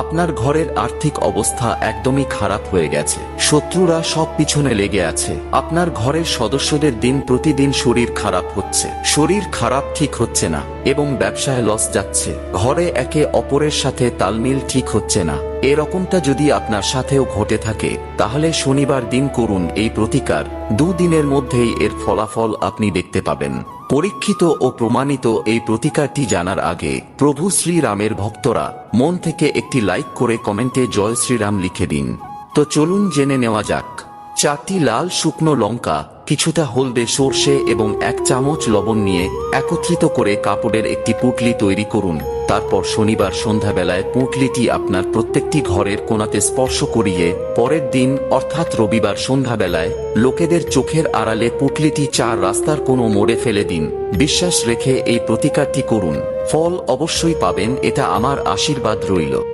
আপনার ঘরের আর্থিক অবস্থা একদমই খারাপ হয়ে গেছে, শত্রুরা সব পিছনে লেগে আছে। আপনার ঘরের সদস্যদের দিন প্রতিদিন শরীর খারাপ হচ্ছে, শরীর খারাপ ঠিক হচ্ছে না এবং ব্যবসায় লস যাচ্ছে। ঘরে একে অপরের সাথে তালমিল ঠিক হচ্ছে না। এরকমটা যদি আপনার সাথেও ঘটে থাকে তাহলে শনিবার দিন করুন এই প্রতিকার। 2 দিনের মধ্যেই এর ফলাফল আপনি দেখতে পাবেন। পরীক্ষিত ও প্রমাণিত এই প্রতিকারটি জানার আগে প্রভু শ্রীরামের ভক্তরা মন থেকে একটি লাইক করে কমেন্টে জয় শ্রীরাম লিখে দিন। তো চলুন জেনে নেওয়া যাক। 4টি লাল শুকনো লঙ্কা, কিছুটা হলদে সর্ষে এবং 1 চামচ লবণ নিয়ে একত্রিত করে কাপড়ের একটি পুঁটলি তৈরি করুন। তারপর শনিবার সন্ধ্যাবেলায় পুঁটলিটি আপনার প্রত্যেকটি ঘরের কোণাতে স্পর্শ করিয়ে পরের দিন অর্থাৎ রবিবার সন্ধ্যাবেলায় লোকেদের চোখের আড়ালে পুঁটলিটি 4 রাস্তার কোনো মোড়ে ফেলে দিন। বিশ্বাস রেখে এই প্রতিকারটি করুন, ফল অবশ্যই পাবেন, এটা আমার আশীর্বাদ রইল।